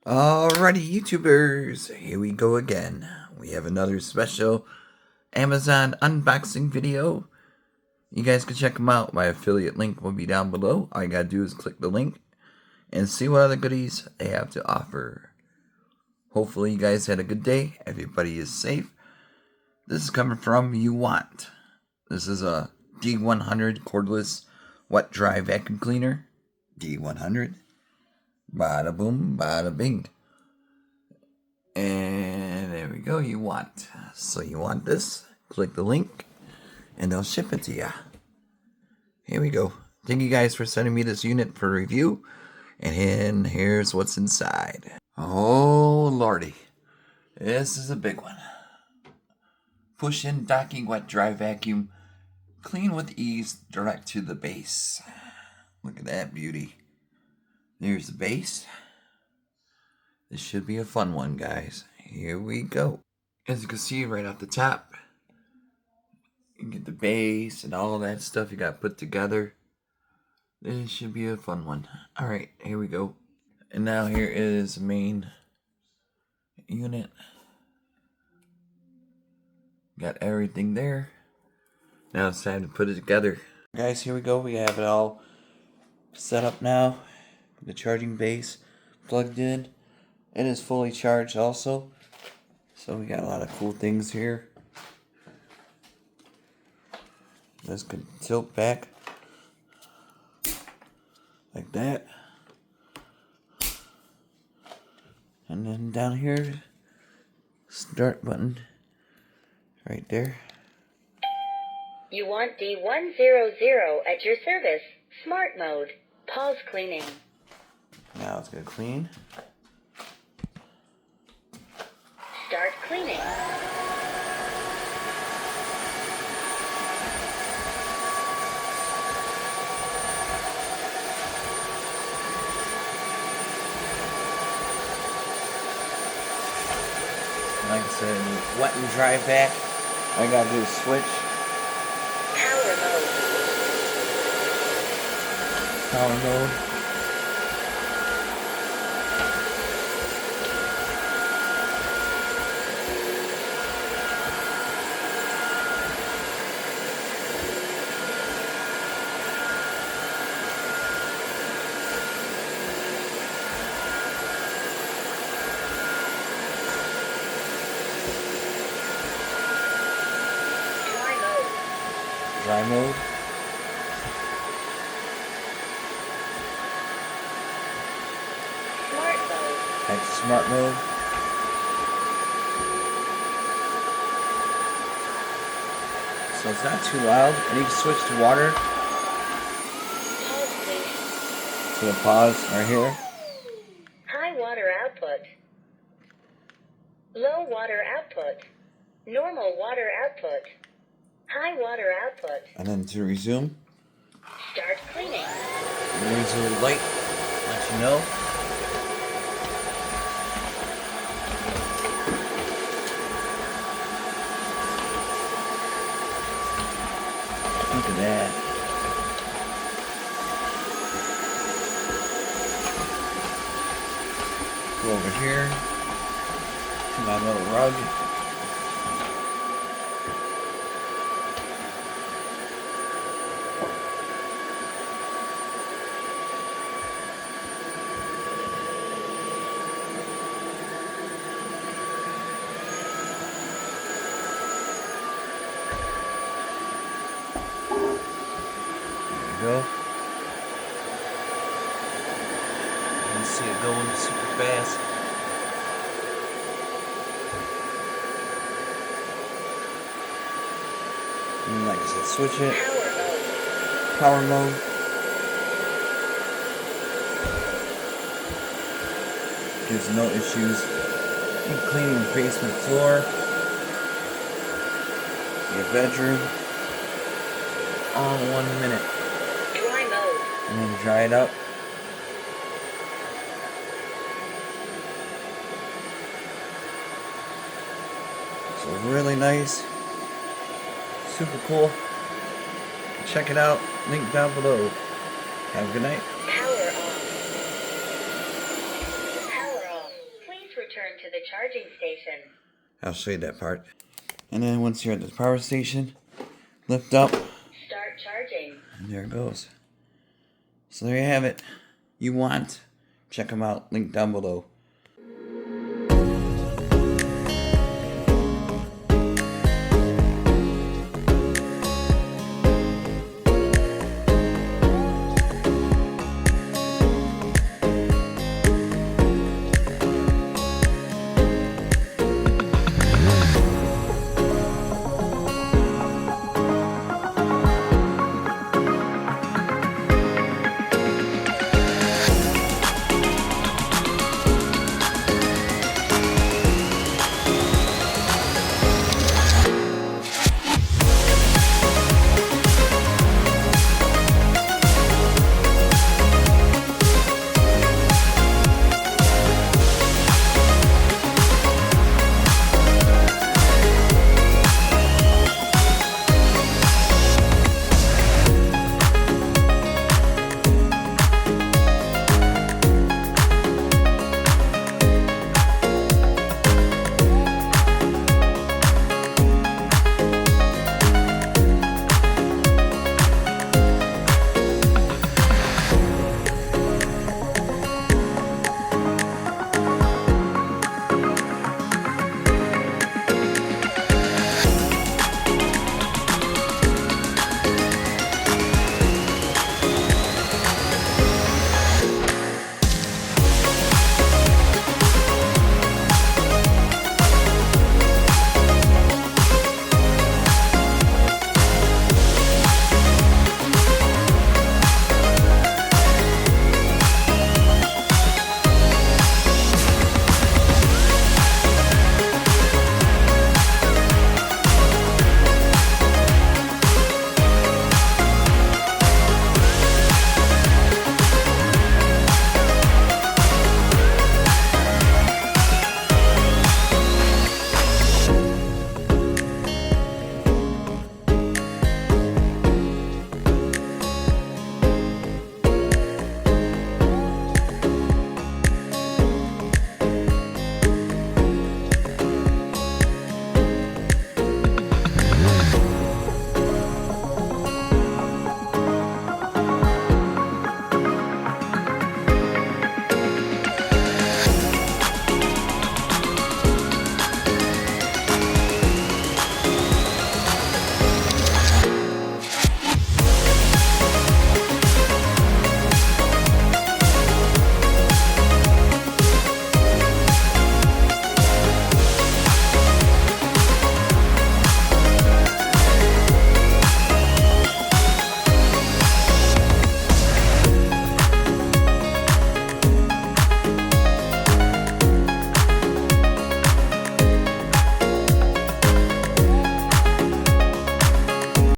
Alrighty, YouTubers, here we go again. We have another special Amazon unboxing video. You guys can check them out. My affiliate link will be down below. All you gotta do is click the link and see what other goodies they have to offer. Hopefully you guys had a good day. Everybody is safe. This is coming from uwant. This is a D100 cordless wet dry vacuum cleaner. D100. Bada boom, bada bing. And there we go, uwant. So you want this, click the link, and they'll ship it to you. Here we go. Thank you guys for sending me this unit for review. And here's what's inside. Oh lordy. This is a big one. Pushin docking wet dry vacuum. Clean with ease, direct to the base. Look at that beauty. There's the base. This should be a fun one, guys. Here we go. As you can see right off the top, you can get the base and all that stuff you got put together. This should be a fun one. Alright, here we go. And now here is the main unit. Got everything there. Now it's time to put it together. Guys, here we go. We have it all set up now. The charging base plugged in. It is fully charged also. So we got a lot of cool things here. This could tilt back like that. And then down here, start button right there. You want D100 at your service. Smart mode. Pause cleaning. Now it's gonna clean. Start cleaning. Like I said, wet and dry vac. All I gotta do is switch. Power mode. Power mode. Dry mode. Smart mode. Back to smart mode. So it's not too loud. And you can switch to water. Pause please. So the pause right here. High water output. Low water output. Normal water output. High water output. And then to resume. Start cleaning. Raise a little light. Let you know. Look at that. Go over here to my little rug. Go. You can see it going super fast. And like I said, switch it. Power mode. Power mode. Gives no issues. And cleaning the basement floor. Your bedroom. All in 1 minute. Dry mode. And then dry it up. So really nice. Super cool. Check it out. Link down below. Have a good night. Power off. Power off. charging station. I'll show you that part. And then once you're at the power station, lift up, Start charging. and there it goes. So there you have it. Check them out. Link down below.